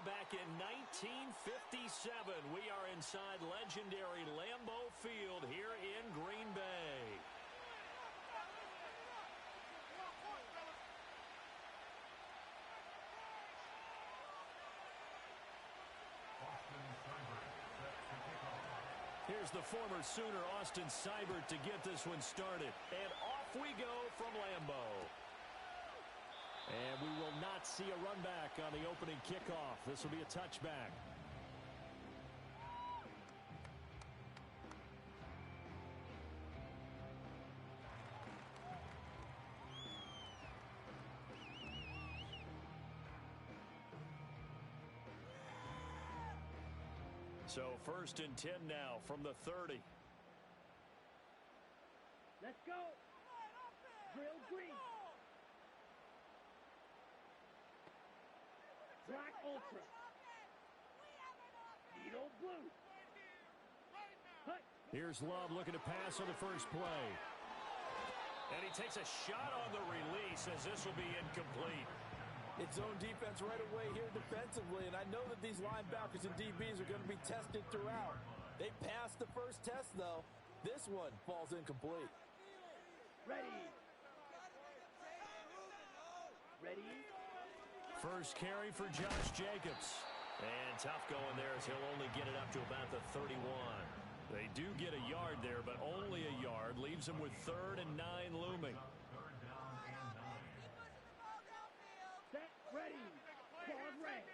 back in 1957. We are inside legendary Lambeau Field here in Green Bay. Here's the former Sooner, Austin Seibert, to get this one started. And off we go from Lambeau. And we will not see a run back on the opening kickoff. This will be a touchback. So 1st and 10 now from the 30. Let's go. Drill green. Black ultra. Needle blue. Here's Love looking to pass on the first play. And he takes a shot on the release as this will be incomplete. It's zone defense right away here defensively, and I know that these linebackers and DBs are going to be tested throughout. They passed the first test, though. This one falls incomplete. Ready. Ready. First carry for Josh Jacobs. And tough going there as he'll only get it up to about the 31. They do get a yard there, but only a yard. Leaves them with 3rd and 9 looming. Set, ready. Quad red.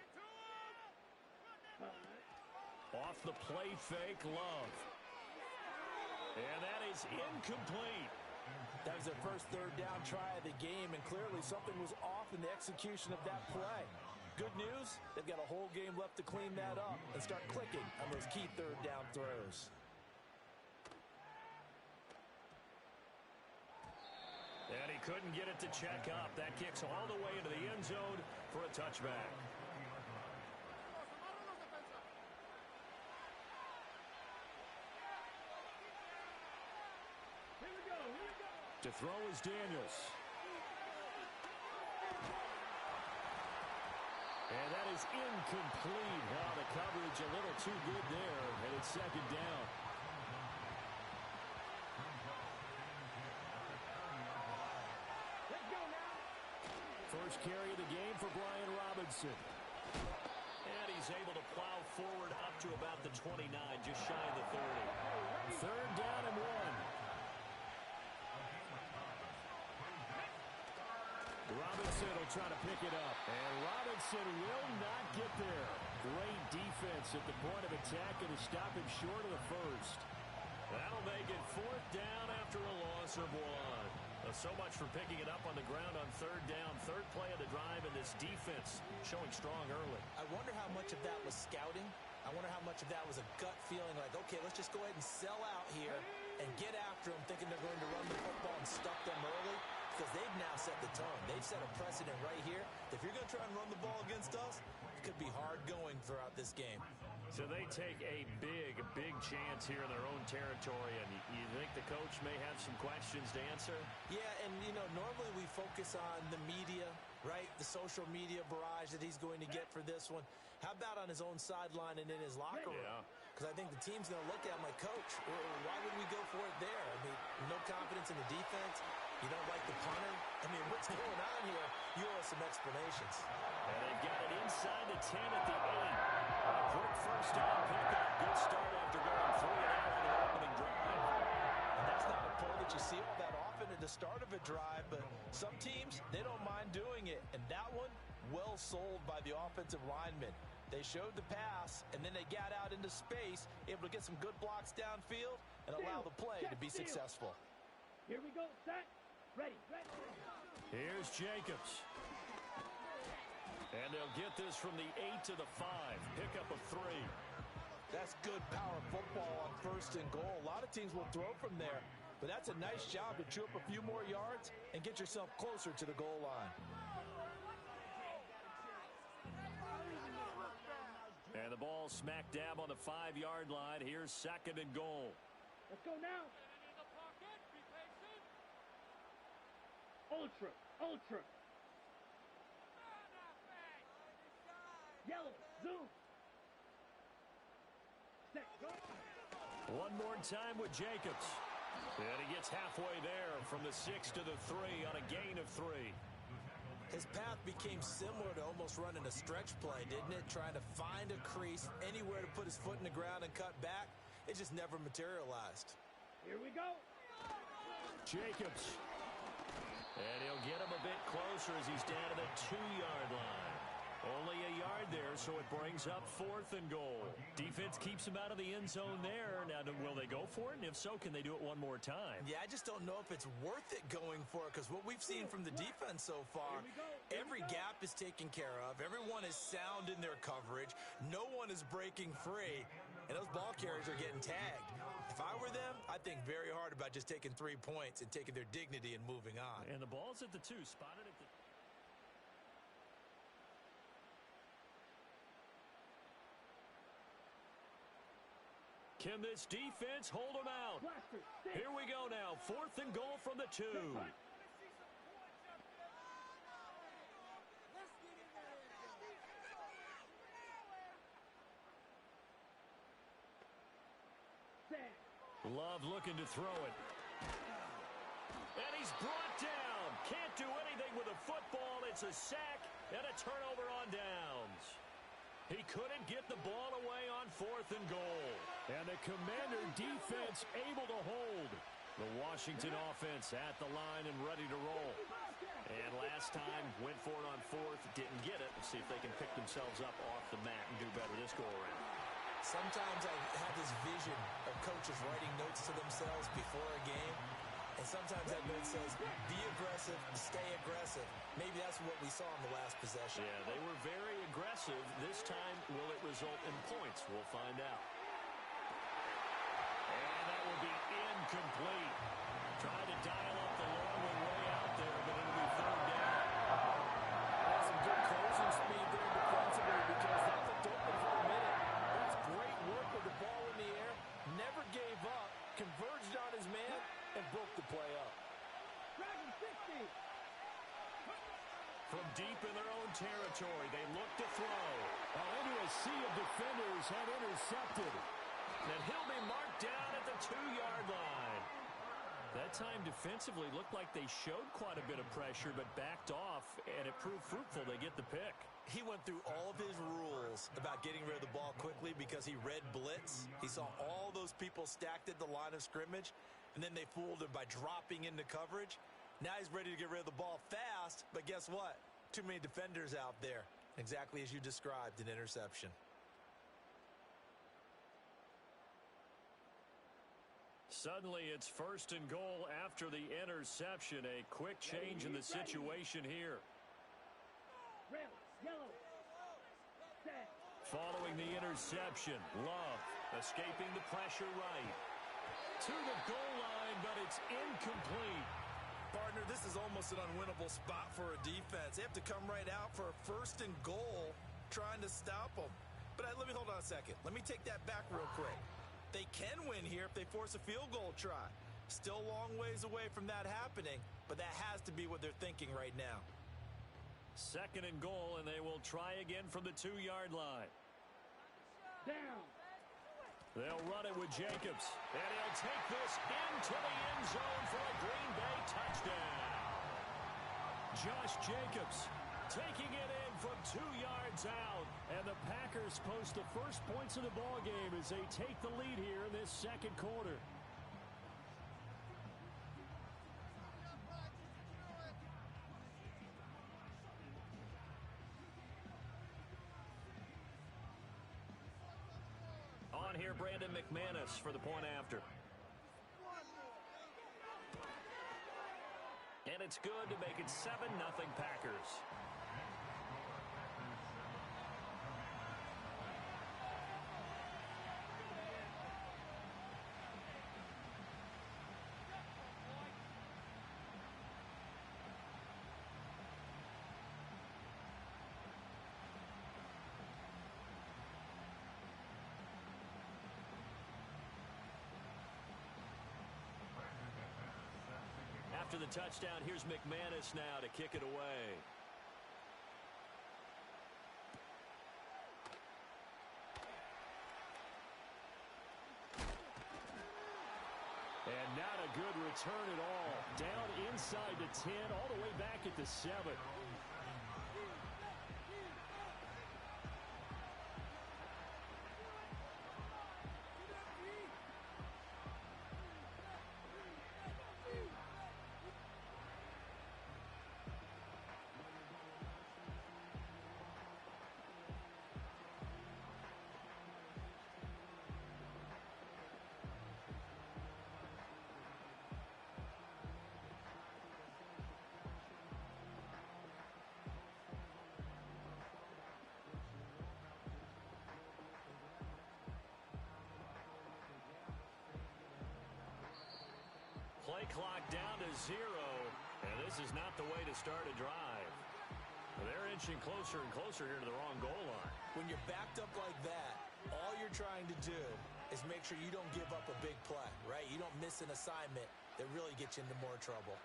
Off the play fake, Love. And that is incomplete. That was their first 3rd down try of the game, and clearly something was off in the execution of that play. Good news, they've got a whole game left to clean that up and start clicking on those key 3rd down throws. And he couldn't get it to check up. That kicks all the way into the end zone for a touchback. Here we go. To throw is Daniels. And that is incomplete. Wow, the coverage a little too good there, and it's 2nd down. Let's go now. First carry of the game for Brian Robinson. And he's able to plow forward up to about the 29, just shy of the 30. 3rd down and 1. Robinson will try to pick it up. And Robinson will not get there. Great defense at the point of attack and to stop him short of the first. That'll make it 4th down after a loss of 1. So much for picking it up on the ground on 3rd down. 3rd play of the drive, and this defense showing strong early. I wonder how much of that was scouting. I wonder how much of that was a gut feeling like, okay, let's just go ahead and sell out here and get after them, thinking they're going to run the football and stuff them early. Because they've now set the tone. They've set a precedent right here. If you're going to try and run the ball against us, it could be hard going throughout this game. So they take a big chance here in their own territory. And you think the coach may have some questions to answer? Yeah, and, normally we focus on the media, right? The social media barrage that he's going to get for this one. How about on his own sideline and in his locker room? Because I think the team's going to look at him like, Coach, why would we go for it there? I mean, no confidence in the defense. You don't like the punter? I mean, what's going on here? You owe us some explanations. And they've got it inside the 10 at the 8. A quick 1st down pickup. Good start after going 3-and-out on the opening drive. And that's not a play that you see all that often at the start of a drive, but some teams, they don't mind doing it. And that one, well sold by the offensive lineman. They showed the pass, and then they got out into space, able to get some good blocks downfield and allow the play to be successful. Here we go, set. Ready. Here's Jacobs. And they'll get this from the 8 to the 5. Pickup of 3. That's good power football on 1st and goal. A lot of teams will throw from there, but that's a nice job to chew up a few more yards and get yourself closer to the goal line. And the ball smack dab on the 5-yard line. Here's 2nd and goal. Let's go now. Ultra. Yellow. Zoom. Set, go. One more time with Jacobs. And he gets halfway there from the 6 to the 3 on a gain of 3. His path became similar to almost running a stretch play, didn't it? Trying to find a crease, anywhere to put his foot in the ground and cut back. It just never materialized. Here we go. Jacobs. And he'll get him a bit closer as he's down to the 2-yard line. Only a yard there, so it brings up 4th and goal. Defense keeps him out of the end zone there. Now, will they go for it? And if so, can they do it one more time? Yeah, I just don't know if it's worth it going for it, because what we've seen from the defense so far, every gap is taken care of. Everyone is sound in their coverage. No one is breaking free, and those ball carriers are getting tagged. If I were them, I'd think very hard about just taking 3 points and taking their dignity and moving on. And the ball's at the 2, spotted at the... Can this defense hold them out? Here we go now. 4th and goal from the 2. Love looking to throw it. And he's brought down. Can't do anything with a football. It's a sack and a turnover on downs. He couldn't get the ball away on 4th and goal. And the Commander defense able to hold. The Washington offense at the line and ready to roll. And last time, went for it on 4th, didn't get it. Let's see if they can pick themselves up off the mat and do better this go-around. Sometimes I have this vision of coaches writing notes to themselves before a game. And sometimes that note says, be aggressive, stay aggressive. Maybe that's what we saw in the last possession. Yeah, they were very aggressive. This time, will it result in points? We'll find out. And that will be incomplete. Trying to dial up the long one way out there, but it'll be 3rd down. That's some good closing speed there defensively, because that looked open for a minute. That's great work with the ball in the air. Never gave up, converged on his man, and broke the play up. Dragon 60. From deep in their own territory, they look to throw. Into a sea of defenders have intercepted. And he'll be marked down at the 2-yard line. That time defensively looked like they showed quite a bit of pressure, but backed off, and it proved fruitful. They get the pick. He went through all of his rules about getting rid of the ball quickly because he read blitz. He saw all those people stacked at the line of scrimmage, and then they fooled him by dropping into coverage. Now he's ready to get rid of the ball fast, but guess what? Too many defenders out there. Exactly as you described, an interception. Suddenly it's 1st and goal after the interception. A quick change in the situation here. Red, yellow. Set. Following the interception, Love escaping the pressure right. To the goal line, but it's incomplete. Partner, this is almost an unwinnable spot for a defense. They have to come right out for a 1st and goal trying to stop them. But let me hold on a second. Let me take that back real quick. They can win here if they force a field goal try. Still a long ways away from that happening, but that has to be what they're thinking right now. 2nd and goal, and they will try again from the 2-yard line. Down. They'll run it with Jacobs, and he'll take this into the end zone for a Green Bay touchdown. Josh Jacobs taking it in from 2 yards out, and the Packers post the first points of the ball game as they take the lead here in this 2nd quarter. On here, Brandon McManus for the point after. And it's good to make it 7-0 Packers. After the touchdown, here's McManus now to kick it away. not a good return at all. Down inside the 10, all the way back at the 7. Play clock down to 0, and this is not the way to start a drive. They're inching closer and closer here to the wrong goal line. When you're backed up like that, all you're trying to do is make sure you don't give up a big play, right? You don't miss an assignment that really gets you into more trouble.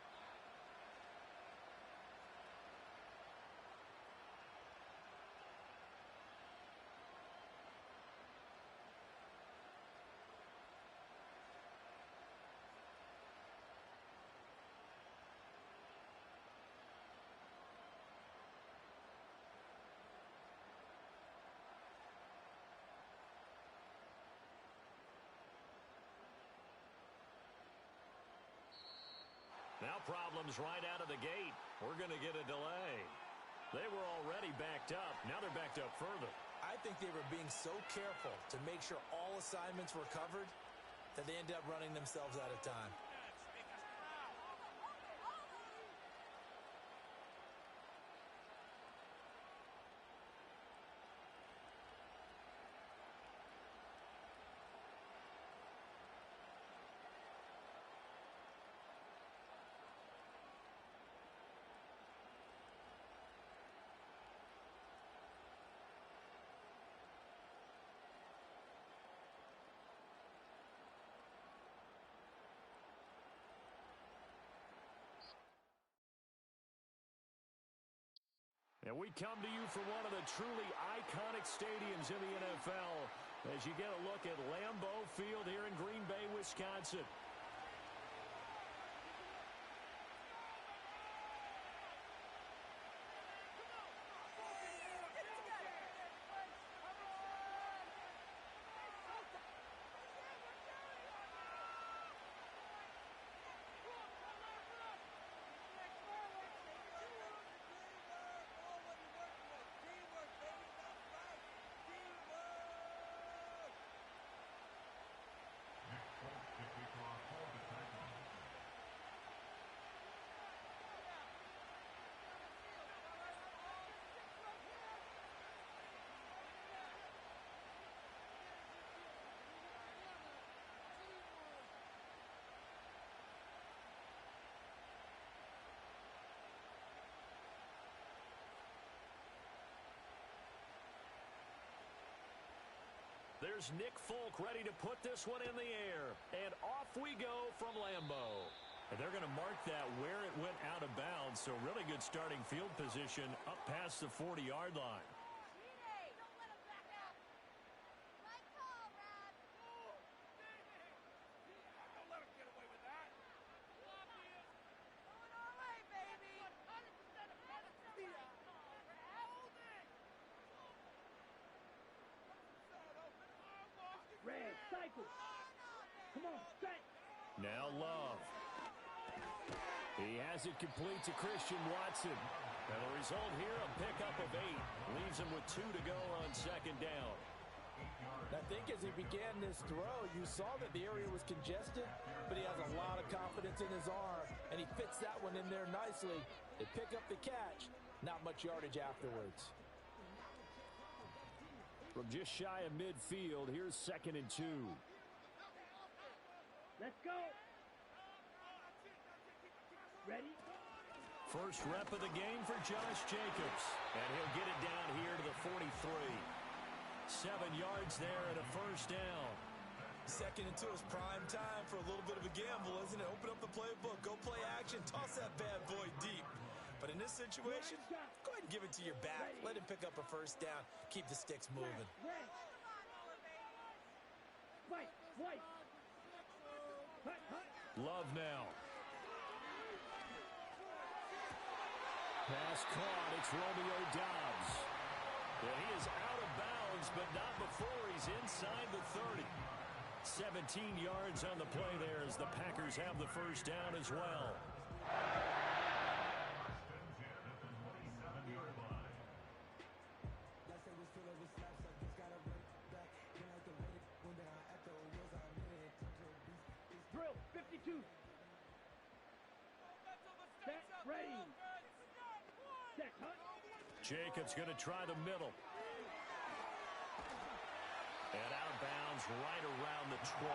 Now problems right out of the gate. We're going to get a delay. They were already backed up. Now they're backed up further. I think they were being so careful to make sure all assignments were covered that they ended up running themselves out of time. And we come to you from one of the truly iconic stadiums in the NFL as you get a look at Lambeau Field here in Green Bay, Wisconsin. There's Nick Folk ready to put this one in the air. And off we go from Lambeau. And they're going to mark that where it went out of bounds. So really good starting field position up past the 40-yard line. Come on, set. Now Love. He has it complete to Christian Watson. And the result here, a pickup of 8. Leaves him with 2 to go on second down. I think as he began this throw, you saw that the area was congested, but he has a lot of confidence in his arm, and he fits that one in there nicely. They pick up the catch, not much yardage afterwards. From just shy of midfield, here's 2nd and 2. Let's go. Ready? First rep of the game for Josh Jacobs. And he'll get it down here to the 43. 7 yards there and a first down. 2nd and 2 is prime time for a little bit of a gamble, isn't it? Open up the playbook, go play action, toss that bad boy deep. But in this situation, go ahead and give it to your back. Let him pick up a first down. Keep the sticks moving. White. Hut. Love now. Pass caught. It's Romeo Doubs. And he is out of bounds, but not before he's inside the 30. 17 yards on the play there as the Packers have the first down as well. Drill, 52. Set, ready. Set, hunt. Jacobs going to try the middle. And out of bounds right around the 20.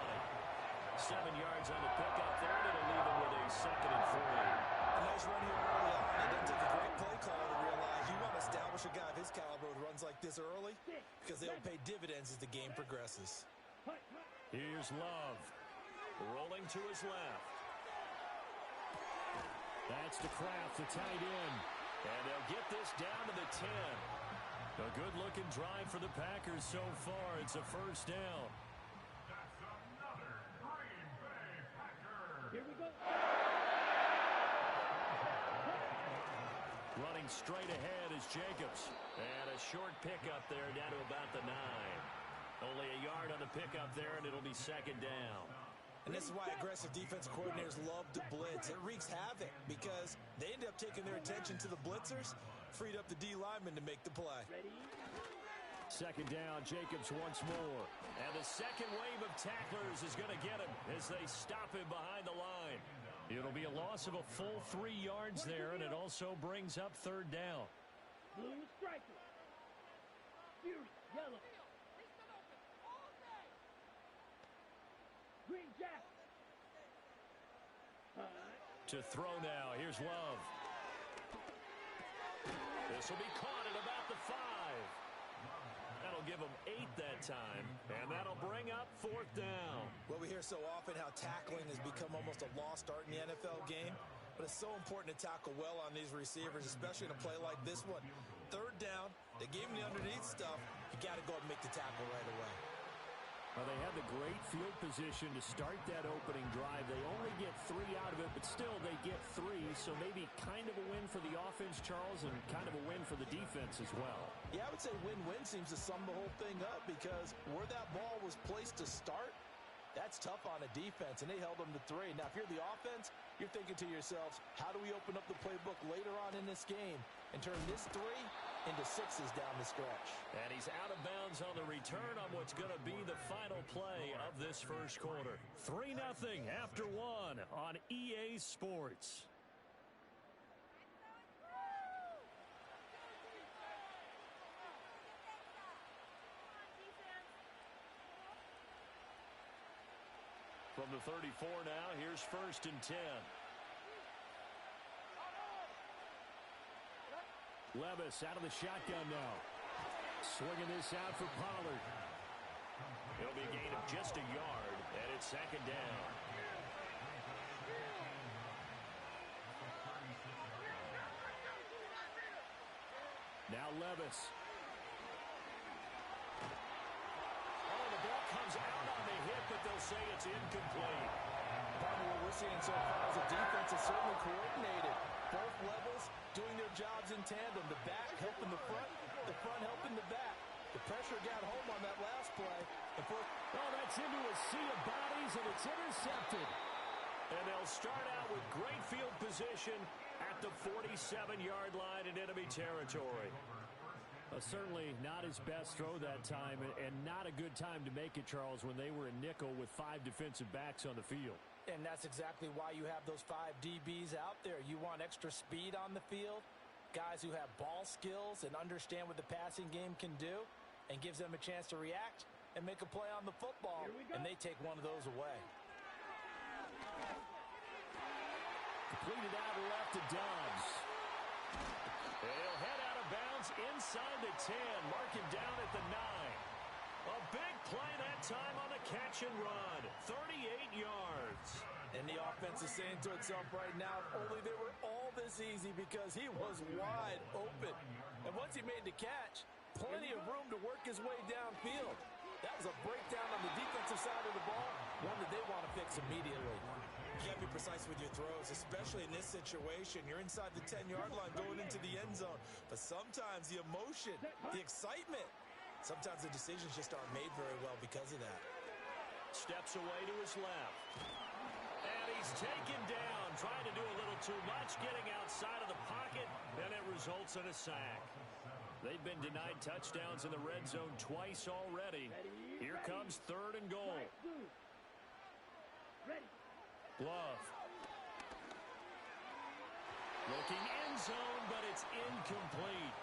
7 yards on the pickup there, and it'll leave him with a 2nd and 3. A nice run here early on. It doesn't take a great play call to realize you want to establish a guy of his caliber with runs like this early because they'll pay dividends as the game progresses. Here's Love. Rolling to his left. That's to Kraft, the tight end. And they'll get this down to the 10. A good-looking drive for the Packers so far. It's a first down. That's another Green Bay Packer. Here we go. Running straight ahead is Jacobs. And a short pickup there down to about the 9. Only a yard on the pickup there, and it'll be 2nd down. And this is why aggressive defensive coordinators love to blitz. It wreaks havoc because they end up taking their attention to the blitzers, freed up the D lineman to make the play. Ready. 2nd down, Jacobs once more. And the second wave of tacklers is going to get him as they stop him behind the line. It'll be a loss of a full 3 yards there, and it also brings up 3rd down. Blue striker. Fury, yellow. Green jack. To throw now, here's Love. This will be caught at about the 5. That'll give him 8 that time, and that'll bring up 4th down. Well, we hear so often how tackling has become almost a lost art in the NFL game, but it's so important to tackle well on these receivers, especially in a play like this one. 3rd down, they gave him the underneath stuff. You got to go and make the tackle right away. Well, they had the great field position to start that opening drive. They only get 3 out of it, but still they get 3, so maybe kind of a win for the offense, Charles, and kind of a win for the defense as well. Yeah, I would say win-win seems to sum the whole thing up because where that ball was placed to start, that's tough on a defense, and they held them to 3. Now, if you're the offense, you're thinking to yourselves, how do we open up the playbook later on in this game and turn this 3 into 6s down the stretch? And he's out of bounds on the return on what's going to be the final play of this first quarter. 3-0 after 1 on EA Sports. From the 34 now, here's 1st and 10. Levis out of the shotgun now. Swinging this out for Pollard. It'll be a gain of just a yard, and it's 2nd down. Now Levis. Oh, the ball comes out on the hit, but they'll say it's incomplete. Part of what we're seeing so far is the defense is certainly coordinated. Both levels doing their jobs in tandem. The back helping the front helping the back. The pressure got home on that last play. Oh, that's into a sea of bodies, and it's intercepted. And they'll start out with great field position at the 47-yard line in enemy territory. Certainly not his best throw that time, and not a good time to make it, Charles, when they were in nickel with 5 defensive backs on the field. And that's exactly why you have those 5 DBs out there. You want extra speed on the field, guys who have ball skills and understand what the passing game can do, and gives them a chance to react and make a play on the football, and they take one of those away. Completed out left to Doubs. He'll head out of bounds inside the 10, mark him down at the 9. A big play that time on the catch and run. 38 yards. And the offense is saying to itself right now, if only they were all this easy, because he was wide open. And once he made the catch, plenty of room to work his way downfield. That was a breakdown on the defensive side of the ball, one that they want to fix immediately. You got to be precise with your throws, especially in this situation. You're inside the 10-yard line going into the end zone. But sometimes the emotion, the excitement, sometimes the decisions just aren't made very well because of that. Steps away to his left. And he's taken down, trying to do a little too much, getting outside of the pocket, and it results in a sack. They've been denied touchdowns in the red zone twice already. Here comes 3rd and goal. Glove. Looking end zone, but it's incomplete.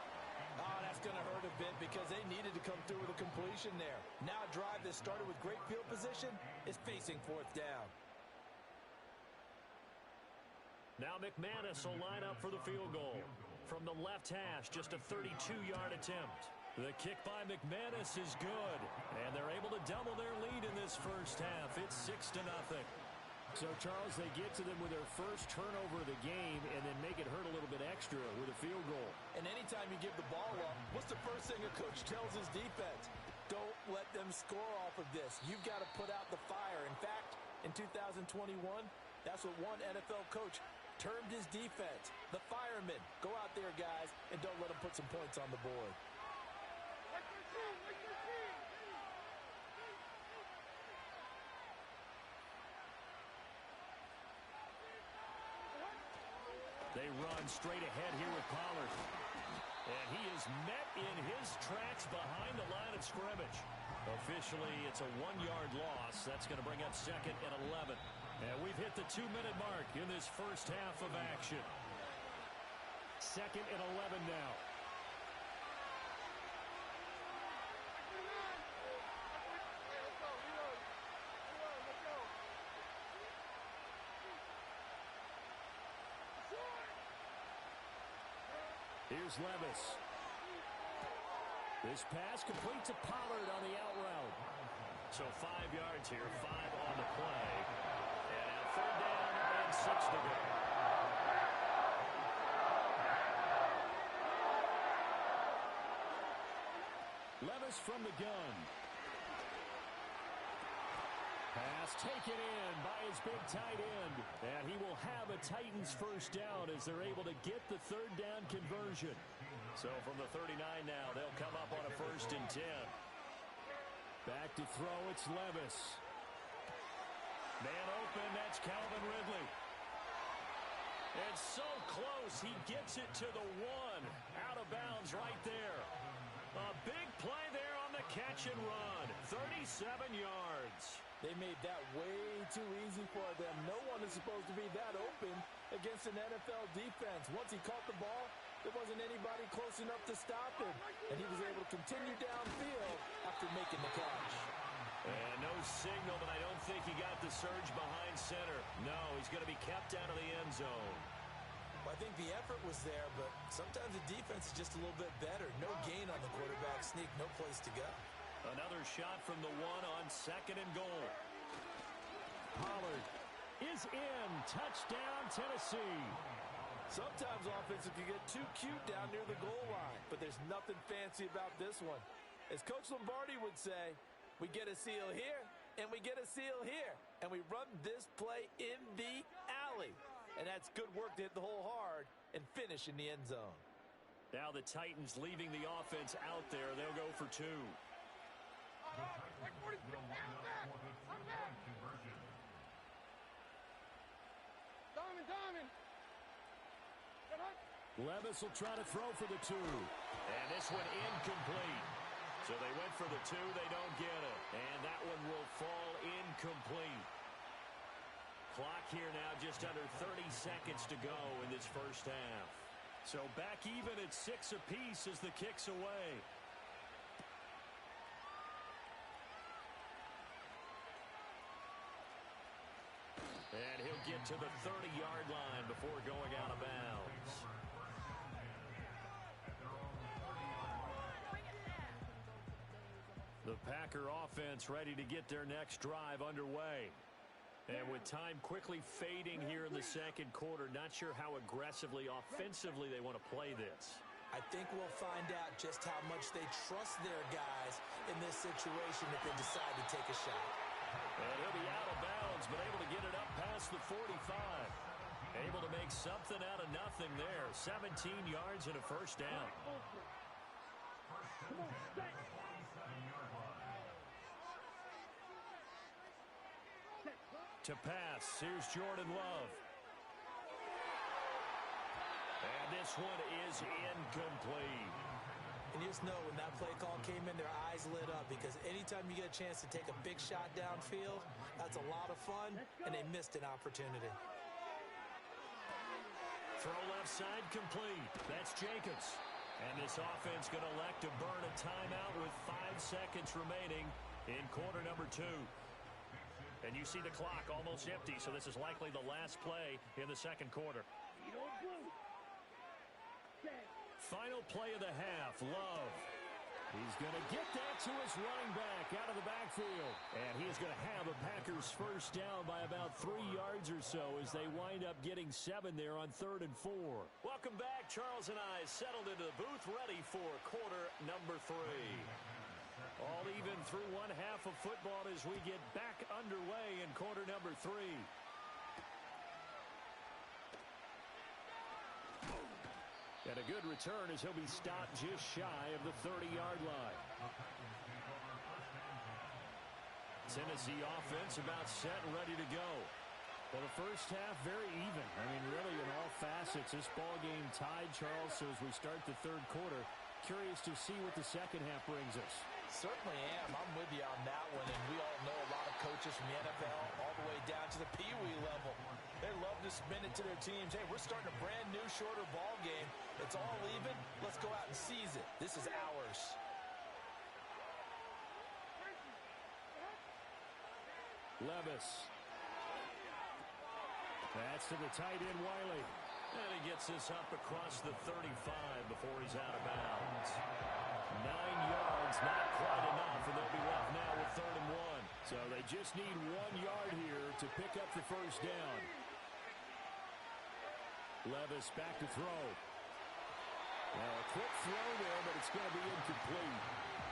Oh, that's going to hurt a bit because they needed to come through with a completion there. Now a drive that started with great field position is facing 4th down. Now McManus will line up for the field goal. From the left hash, just a 32-yard attempt. The kick by McManus is good, and they're able to double their lead in this first half. It's 6-0. So, Charles, they get to them with their first turnover of the game and then make it hurt a little bit extra with a field goal. And anytime you give the ball up, what's the first thing a coach tells his defense? Don't let them score off of this. You've got to put out the fire. In fact, in 2021, that's what one NFL coach termed his defense, the firemen. Go out there, guys, and don't let them put some points on the board. They run straight ahead here with Pollard. And he is met in his tracks behind the line of scrimmage. Officially, it's a 1-yard loss. That's going to bring up 2nd and 11. And we've hit the 2-minute mark in this first half of action. 2nd and 11 now. Here's Levis. This pass complete to Pollard on the out route. So 5 yards here, 5 on the play. And now 3rd down and 6 to go. Levis from the gun. Pass taken in by his big tight end. And he will have a Titans first down as they're able to get the 3rd down conversion. So from the 39 now, they'll come up on a 1st and 10. Back to throw, it's Levis. Man open, that's Calvin Ridley. It's so close, he gets it to the 1. Out of bounds right there. A big play there on the catch and run. 37 yards. They made that way too easy for them. No one is supposed to be that open against an NFL defense. Once he caught the ball, there wasn't anybody close enough to stop him. And he was able to continue downfield after making the catch. And no signal, but I don't think he got the surge behind center. No, he's going to be kept out of the end zone. Well, I think the effort was there, but sometimes the defense is just a little bit better. No gain on the quarterback sneak, no place to go. Another shot from the 1 on 2nd and goal. Pollard is in. Touchdown, Tennessee. Sometimes offenses can get too cute down near the goal line, but there's nothing fancy about this one. As Coach Lombardi would say, we get a seal here, and we get a seal here, and we run this play in the alley. And that's good work to hit the hole hard and finish in the end zone. Now the Titans leaving the offense out there. They'll go for 2. Levis will try to throw for the 2. And this one incomplete. So they went for the 2. They don't get it. And that one will fall incomplete. Clock here now just under 30 seconds to go in this first half. So back even at 6 apiece as the kick's away. And he'll get to the 30-yard line before going out of bounds. The Packer offense ready to get their next drive underway. And with time quickly fading here in the second quarter, not sure how aggressively, offensively they want to play this. I think we'll find out just how much they trust their guys in this situation if they decide to take a shot. And he'll be out of bounds, but able to get it up past the 45. Able to make something out of nothing there. 17 yards and a first down. Come on, set. To pass, here's Jordan Love. And this one is incomplete. And you just know when that play call came in, their eyes lit up, because anytime you get a chance to take a big shot downfield, that's a lot of fun, and they missed an opportunity. Throw left side complete. That's Jacobs. And this offense going to elect to burn a timeout with 5 seconds remaining in quarter number 2. And you see the clock almost empty, so this is likely the last play in the second quarter. Final play of the half, Love. He's going to get that to his running back out of the backfield. And he is going to have a Packers first down by about 3 yards or so as they wind up getting 7 there on 3rd and 4. Welcome back. Charles and I settled into the booth ready for quarter number 3. All even through one half of football as we get back underway in quarter number 3. And a good return as he'll be stopped just shy of the 30-yard line. Tennessee offense about set and ready to go. Well, the first half very even. I mean, really in all facets, this ball game tied, Charles. So as we start the third quarter, curious to see what the second half brings us. Certainly am. I'm with you on that one. And we all know a lot of coaches from the NFL all the way down to the Pee Wee level. They love to spin it to their teams. Hey, we're starting a brand new, shorter ball game. It's all even. Let's go out and seize it. This is ours. Levis. That's to the tight end, Wiley. And he gets this up across the 35 before he's out of bounds. 9 yards, not quite enough, and they'll be left now with 3rd and 1. So they just need 1 yard here to pick up the first down. Levis back to throw. Now a quick throw there, but it's going to be incomplete.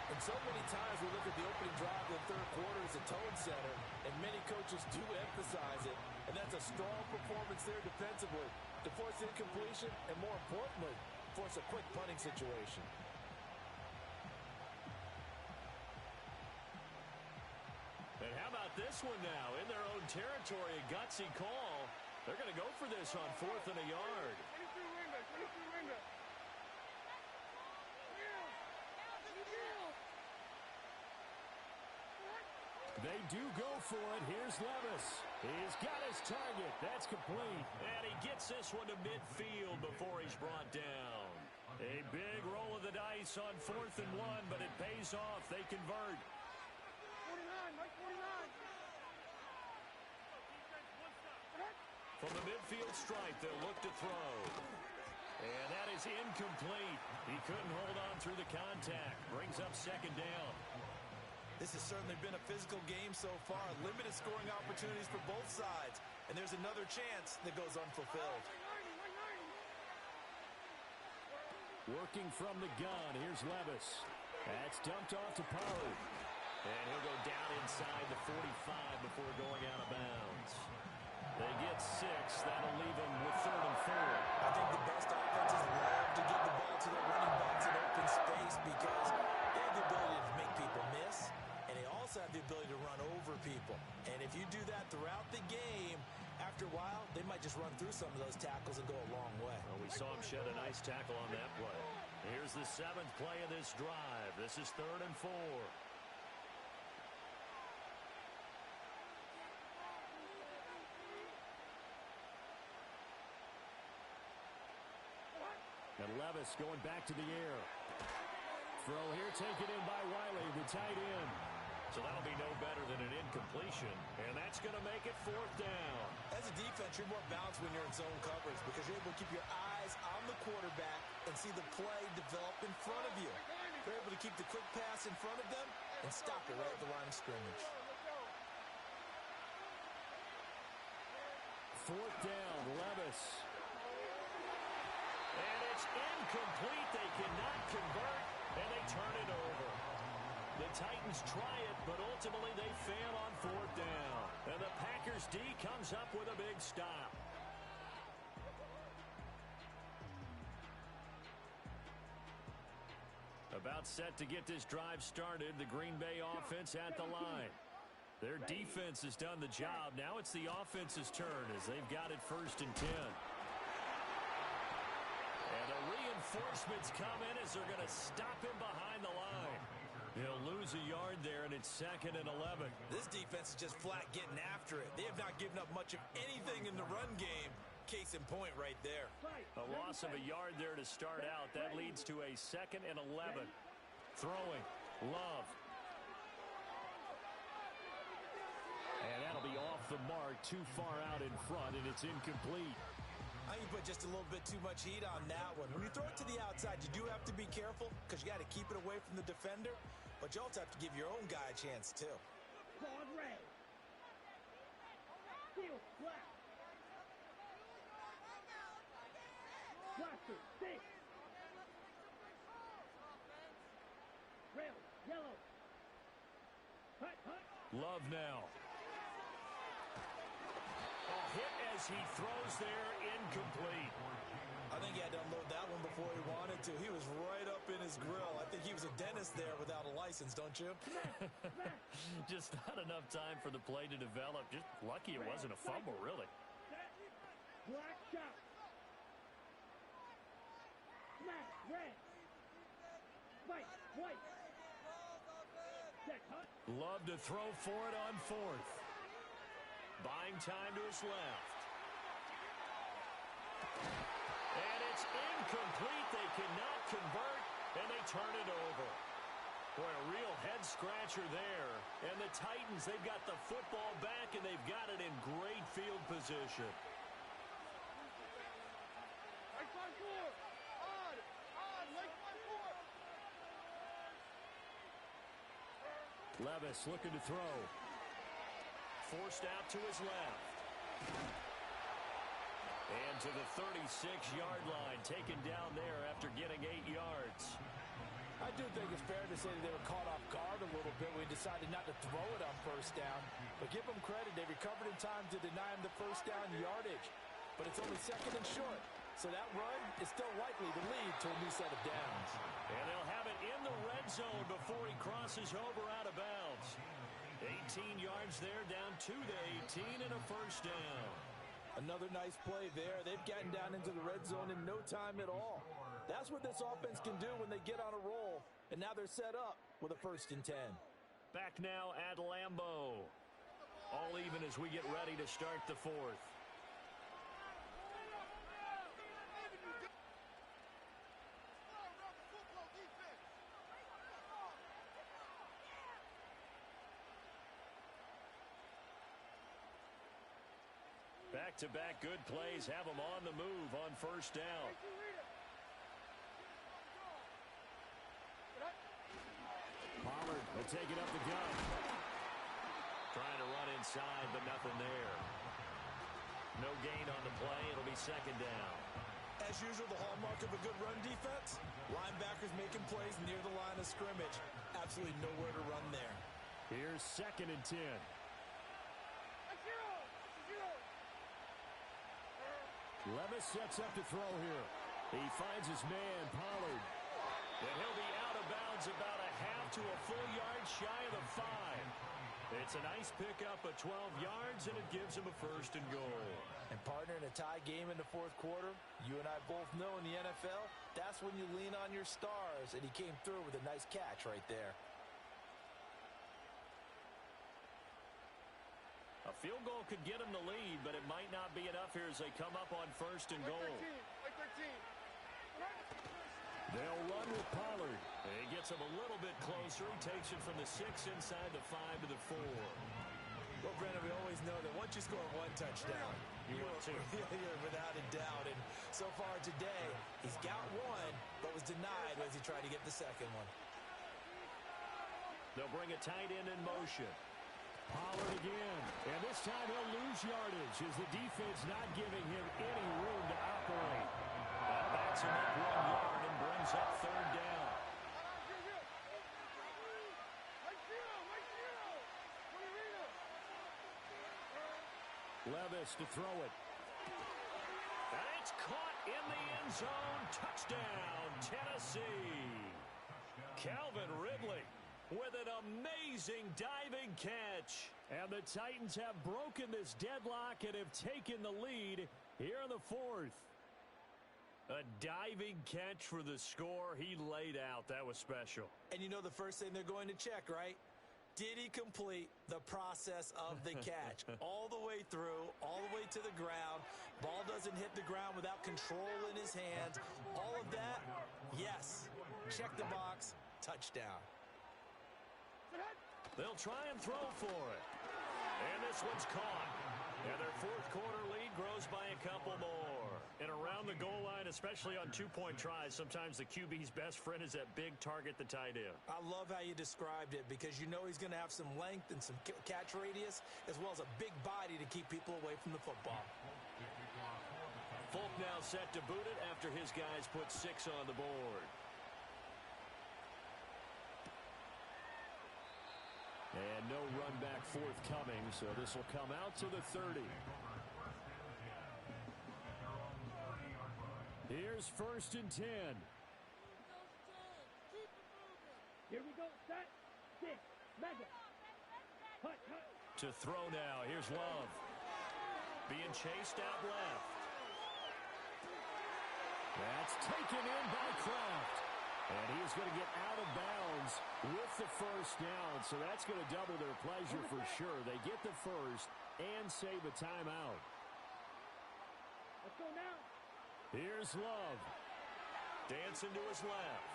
And so many times we look at the opening drive of the third quarter as a tone setter, and many coaches do emphasize it. And that's a strong performance there defensively to force incompletion and, more importantly, force a quick punting situation. And how about this one now? In their own territory, a gutsy call. They're going to go for this on 4th and a yard. They do go for it. Here's Levis. He's got his target. That's complete. And he gets this one to midfield before he's brought down. A big roll of the dice on 4th and 1, but it pays off. They convert. 49, Mike 49. From the midfield stripe, they'll look to throw. And that is incomplete. He couldn't hold on through the contact. Brings up 2nd down. This has certainly been a physical game so far. Limited scoring opportunities for both sides. And there's another chance that goes unfulfilled. Working from the gun, here's Levis. That's dumped off to Pollard. And he'll go down inside the 45 before going out of bounds. They get 6. That'll leave them with 3rd and 4. I think the best offenses love to get the ball to their running backs in open space because they have the ability to make people miss, and they also have the ability to run over people. And if you do that throughout the game, after a while, they might just run through some of those tackles and go a long way. Well, we saw him shed a nice tackle on that play. Here's the 7th play of this drive. This is 3rd and 4. And Levis going back to the air. Throw here taken in by Wiley, the tight end. So that'll be no better than an incompletion. And that's going to make it 4th down. As a defense, you're more balanced when you're in zone coverage because you're able to keep your eyes on the quarterback and see the play develop in front of you. You're able to keep the quick pass in front of them and stop it right at the line of scrimmage. 4th down, Levis. And it's incomplete. They cannot convert, and they turn it over. The Titans try it, but ultimately they fail on fourth down. And the Packers D comes up with a big stop. About set to get this drive started. The Green Bay offense at the line. Their defense has done the job. Now it's the offense's turn as they've got it 1st and 10. And the reinforcements come in as they're going to stop him behind the line. He'll lose a yard there, and it's 2nd and 11. This defense is just flat getting after it. They have not given up much of anything in the run game. Case in point right there. A loss of a yard there to start out. That leads to a 2nd and 11. Throwing. Love. And that'll be off the mark, too far out in front, and it's incomplete. I think you put just a little bit too much heat on that one. When you throw it to the outside, you do have to be careful because you got to keep it away from the defender, but you also have to give your own guy a chance too. Ball red. Steel black. Blaster, 6. Rail, yellow. Hut, hut. Love now. A hit as he throws there, incomplete. I think he had to unload that one before he wanted to. He was right up in his grill. I think he was a dentist there without a license, don't you? Just not enough time for the play to develop. Just lucky it wasn't a fumble, really. Black shot. Smash, red. White, white. Set, hut. Love to throw for it on 4th. Buying time to his left. And it's incomplete. They cannot convert, and they turn it over. Boy, a real head-scratcher there. And the Titans, they've got the football back, and they've got it in great field position. Right side 4. On, right side 4. Levis looking to throw. Forced out to his left. And to the 36-yard line, taken down there after getting 8 yards. I do think it's fair to say that they were caught off guard a little bit when we decided not to throw it on 1st down. But give them credit, they recovered in time to deny him the 1st down yardage. But it's only 2nd and short. So that run is still likely to lead to a new set of downs. And they'll have it in the red zone before he crosses over out of bounds. 18 yards there, down to the 18 and a 1st down. Another nice play there. They've gotten down into the red zone in no time at all. That's what this offense can do when they get on a roll. And now they're set up with a 1st and 10. Back now at Lambeau. All even as we get ready to start the 4th. Back-to-back good plays have them on the move on 1st down. Pollard will take it up the gut. Trying to run inside, but nothing there. No gain on the play. It'll be 2nd down. As usual, the hallmark of a good run defense, linebackers making plays near the line of scrimmage. Absolutely nowhere to run there. Here's 2nd and 10. Levis sets up to throw here. He finds his man, Pollard. And he'll be out of bounds about a half to a full yard shy of the 5. It's a nice pickup of 12 yards, and it gives him a 1st and goal. And partner, in a tie game in the 4th quarter, you and I both know in the NFL, that's when you lean on your stars, and he came through with a nice catch right there. A field goal could get him the lead, but it might not be enough here as they come up on 1st and goal. They'll run with Pollard. He gets him a little bit closer. He takes it from the 6 inside the 5 to the 4. Well, Brendan, we always know that once you score one touchdown, you're without a doubt. And so far today, he's got one, but was denied as he tried to get the 2nd one. They'll bring a tight end in motion. Pollard again. And this time he'll lose yardage as the defense not giving him any room to operate. That backs him up 1 yard and brings up 3rd down. Levis to throw it. And it's caught in the end zone. Touchdown, Tennessee. Calvin Ridley with an amazing diving catch. And the Titans have broken this deadlock and have taken the lead here in the fourth. A diving catch for the score. He laid out. That was special. And you know the first thing they're going to check, right? Did he complete the process of the catch? All the way through, all the way to the ground. Ball doesn't hit the ground without control in his hands. All of that, yes. Check the box. Touchdown. They'll try and throw for it. And this one's caught. And their fourth quarter lead grows by a couple more. And around the goal line, especially on two-point tries, sometimes the QB's best friend is that big target, the tight end. I love how you described it because you know he's going to have some length and some catch radius as well as a big body to keep people away from the football. Folk now set to boot it after his guys put 6 on the board. And no run back forthcoming, so this will come out to the 30. Here's 1st and 10. Here we go. Set. 6. Mega. Hut. To throw now. Here's Love. Being chased out left. That's taken in by Kraft. And he's going to get out of bounds with the first down. So that's going to double their pleasure for sure. They get the first and save a timeout. Let's go now. Here's Love. Dancing to his left.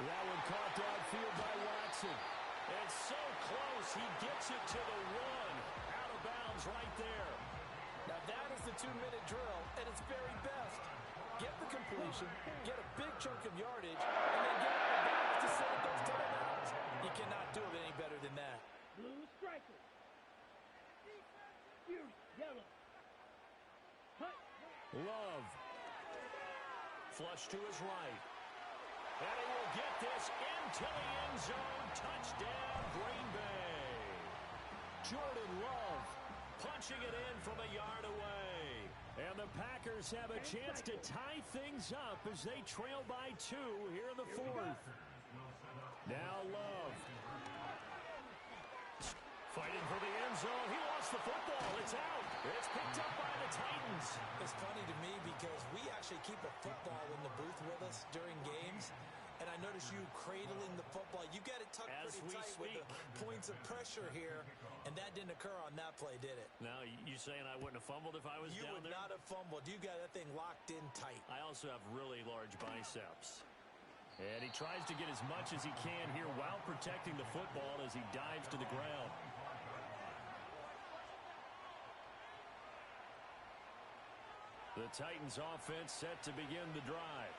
That one caught downfield by Watson. And so close, he gets it to the 1. Out of bounds right there. Now that is the 2-minute drill at its very best. Get the completion, get a big chunk of yardage, and then get out of bounds to save those timeouts. You cannot do it any better than that. Blue striker. Yellow. Love. Flush to his right. And he will get this into the end zone. Touchdown, Green Bay. Jordan Love punching it in from a yard away. And the Packers have a chance to tie things up as they trail by 2 here in the fourth. Now Love. Fighting for the end zone. He lost the football. It's out. It's picked up by the Titans. It's funny to me because we actually keep a football in the booth with us during games. And I notice you cradling the football. You got it tucked As pretty we tight speak. with the points of pressure here. And that didn't occur on that play, did it? Now, you saying I wouldn't have fumbled if I was You down would there? not have fumbled. You got that thing locked in tight. I also have really large biceps. And he tries to get as much as he can here while protecting the football as he dives to the ground. The Titans offense set to begin the drive.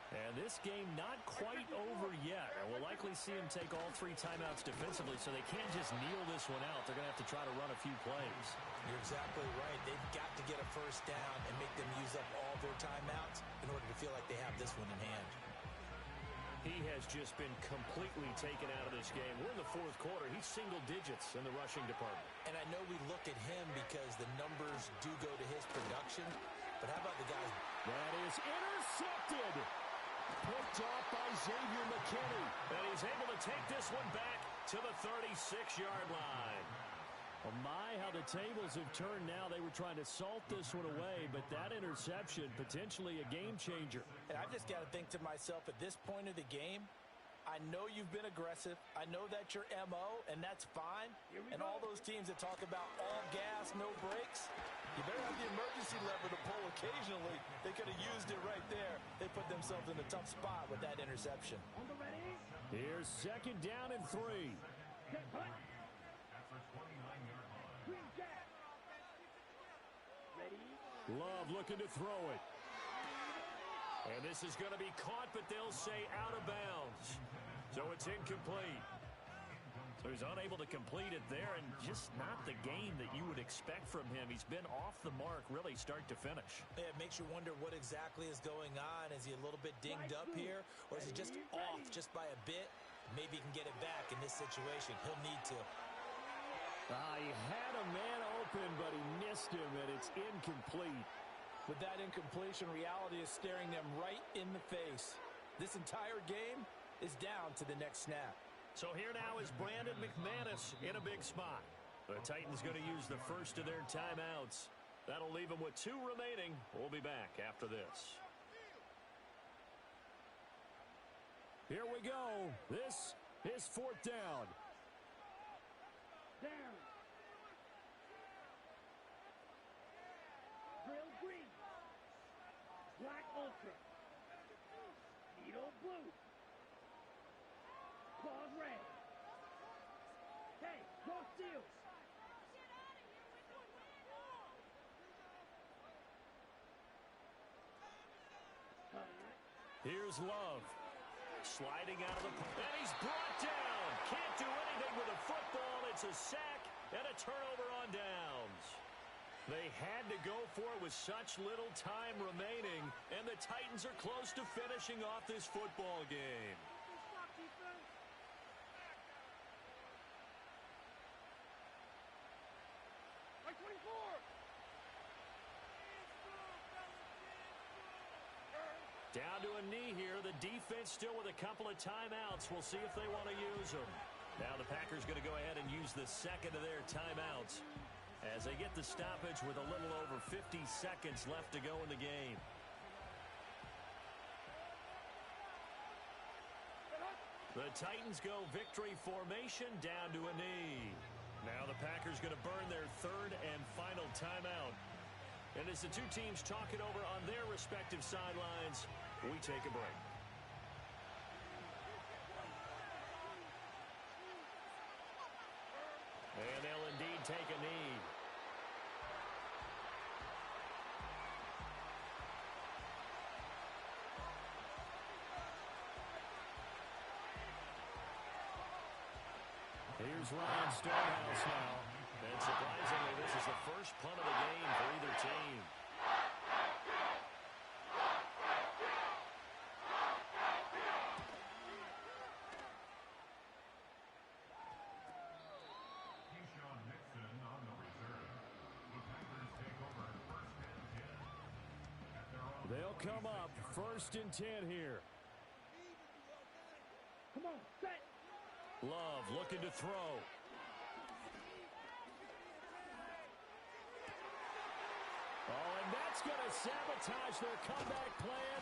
And this game not quite over yet. And we'll likely see him take all 3 timeouts defensively, so they can't just kneel this one out. They're going to have to try to run a few plays. You're exactly right. They've got to get a first down and make them use up all their timeouts in order to feel like they have this one in hand. He has just been completely taken out of this game. We're in the fourth quarter. He's single digits in the rushing department. And I know we look at him because the numbers do go to his production. But how about the guys? That is intercepted. Picked off by Xavier McKinney. And he's able to take this one back to the 36-yard line. Well, my, how the tables have turned now. They were trying to salt this one away, but that interception, potentially a game changer. And I've just got to think to myself, at this point of the game, I know you've been aggressive. I know that's your MO, and that's fine. And all those teams that talk about all gas, no brakes, you better have the emergency lever to pull occasionally. They could have used it right there. They put themselves in a tough spot with that interception. On the ready. Here's 2nd down and 3. Set. Hut. Green jack. Ready. Love looking to throw it. And this is going to be caught, but they'll say out of bounds. So it's incomplete. So he's unable to complete it there, and just not the game that you would expect from him. He's been off the mark, really, start to finish. Yeah, it makes you wonder what exactly is going on. Is he a little bit dinged up here, or is he just off just by a bit? Maybe he can get it back in this situation. He'll need to. He had a man open, but he missed him, and it's incomplete. With that incompletion, reality is staring them right in the face. This entire game is down to the next snap. So here now is Brandon McManus in a big spot. The Titans going to use the first of their timeouts. That'll leave them with 2 remaining. We'll be back after this. Here we go. This is 4th down. Down. Grill green. Black ultra. Needle blue. Claws red. Hey, go Seals. Here's Love. Sliding out of the... And he's brought down. Can't do anything with a football. It's a sack and a turnover on downs. They had to go for it with such little time remaining, and the Titans are close to finishing off this football game. Stop, defense. Like 24. Down to a knee here. The defense still with a couple of timeouts. We'll see if they want to use them. Now the Packers going to go ahead and use the second of their timeouts as they get the stoppage with a little over 50 seconds left to go in the game. The Titans go victory formation down to a knee. Now the Packers going to burn their 3rd and final timeout. And as the 2 teams talk it over on their respective sidelines, we take a break. And they'll indeed take a knee. Here's Ryan Stonehouse now. And surprisingly, this is the first punt of the game for either team. Keyshawn Nixon on the reserve. The Packers take over 1st and 10. At their own They'll come up 1st and 10 here. Come on, set. Love looking to throw. Oh, and that's going to sabotage their comeback plan.